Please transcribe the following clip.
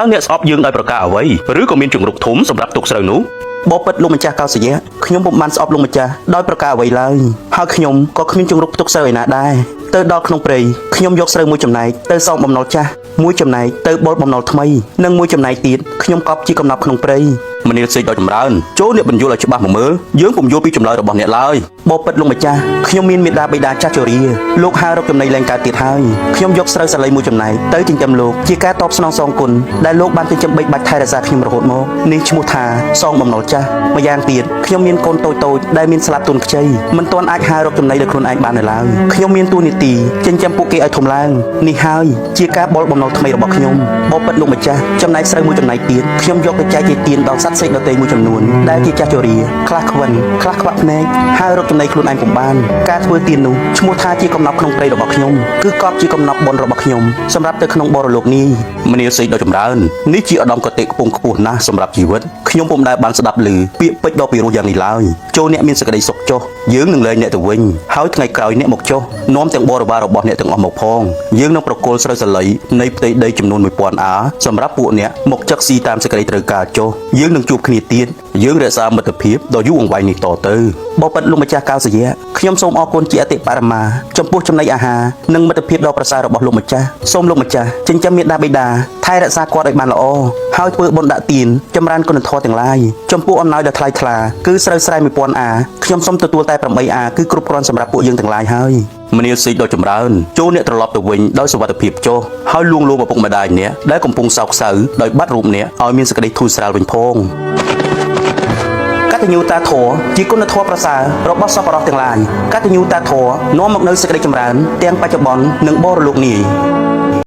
ើអ្នកស្អប់យើងដោយប្រការអ្វីឬក៏មានជំរុកធំសម្រាប់ទុកស្រូវនោះបបិទ្ធលោកម្ចាស់កោសយៈខ្ញុំពុំបានស្អប់លោកម្ចាស់ដោយប្រការអ្វីឡើយហើយខ្ញុំក៏គ្មានជំរុកទុកស្រូវឯណាដែរទៅដល់ក្នុងព្រៃខ្ញុំយកស្រូវមួយចំណែកទៅសងបំណុលចាស់មួយចំណែកទៅបលបំណុលថ្មីនិងមួយចំណែកទៀតខ្ញុំកប់ជាកំណប់ក្នុងព្រៃមនាលសេកដល់ចម្រើនចូលអ្នកបញ្យល់ឲ្យច្បាស់មកមើលយើងពុំយល់ពីចម្លើយរបស់អ្នកឡើយបបិទ្ធលោកម្ចាស់ខ្ញុំមានមេដាបិតាចាស់ជរាលោកហៅរកចំណៃលែងកើតទៀតហើយខ្ញុំយកស្រូវសាលីមួយចំណែកទៅចិញ្ចឹមលោកជាការតបស្នងសងគុណដែលលោកបានចិញ្ចឹមបីបាច់ថែរក្សាខ្ញុំរហូតមកនេះឈ្មោះថាសងបំណុលចាស់ម្យ៉ាងទៀតខ្ញុំមានកូនតូចៗដែលមានស្លាប់ទូនខ្ចីមិនទាន់អាចហៅរកចំណៃលើខ្លួនឯងបាននៅឡើយខ្ញុំមានទួនាទីចិញ្ចឹមពួកគេឲ្យធំឡើងនេះហើយជាការបលបំណុលថ្មីរបស់ខ្ញុំបបិទ្ធលោកម្ចាស់ចំណែកស្រូវមួយចំណែកទៀតខ្ញុំយកទៅចែកជាទានដល់សត្វសេកដទៃមួយចំនួនដែលជាចាស់ជរាខ្លះខ្វិនខ្លះខ្វាក់ភ្នែកហើយរកចំណៃខ្លួនឯងពុំបានការធ្វើទាននោះឈ្មោះថាជាកំណប់ក្នុងព្រៃរបស់ខ្ញុំគឺកប់ជាកំណប់បុណ្យរបស់ខ្ញុំសម្រាប់ទៅក្នុងបរលោកនេះមនាលសេកដល់ចម្រើននេះជាឧត្តមគតិខ្ពង់ខ្ពស់ណាស់សម្រាប់ជីវិតខ្ញុំពុំដែលបានស្ដាប់ឮពាក្យពេចន៍ដ៏ពីរោះយ៉ាងនេះឡើយចូលអ្នកមានសេចក្តីសុខចុះយើងនឹងលែងអ្នកទៅវិញហើយថ្ងៃក្រោយអ្នកមកចុះនាំទាំងបរិវាររបស់អ្នកទាំងអស់មកផងយើងនឹងប្រគល់ស្រូវសាលីនៃផ្ទៃដីចំនួន 1000 អាសម្រាប់ពួកអ្នកមកចឹកស៊ីតាមសេចក្តីត្រូវការចុះយើងនឹងជួបគ្នាទៀតយើងរក្សាមិត្តភាពដ៏យូរអង្វែងនេះតទៅបបិទ្ធលោកម្ចាស់កោសយៈខ្ញុំសូមអរគុណជាអតិបរមាចំពោះចំណីអាហារនិងមិត្តភាពដ៏ប្រសើររបស់លោកម្ចាស់សូមលោកម្ចាស់ចិញ្ចឹមមេដាបិតាថែរក្សាគាត់ឲ្យបានល្អហើយធ្វើបុណ្យដាក់ទានចម្រើនគុណធម៌ទាំងឡាយចំពោះអំណោយដ៏ថ្លៃថ្លាគឺស្រូវស្រែ1000 អាខ្ញុំសូមទទួលតែ8 អាគឺគ្រប់គ្រាន់សម្រាប់ពួកយើងទាំងឡាយហើយមនាលសេកដ៏ចម្រើនចូលអ្នកត្រឡប់ទៅវិញដោយសុវត្ថិភាពចុះហើយលួងលោមឪពុកម្ដាយអ្នកដែលកំពុងសោកសៅដោយបាត់រូបអ្នកឲ្យមានសេចក្តីធូរស្រាលវិញផងកតញ្ញូតាធម៌ជាគុណធម៌ប្រសើររបស់សប្បុរសទាំងឡាយកតញ្ញូតាធម៌នាំមកនូវសេចក្តីចម្រើនទាំងបច្ចុប្បន្ននិងបរលោកនេះ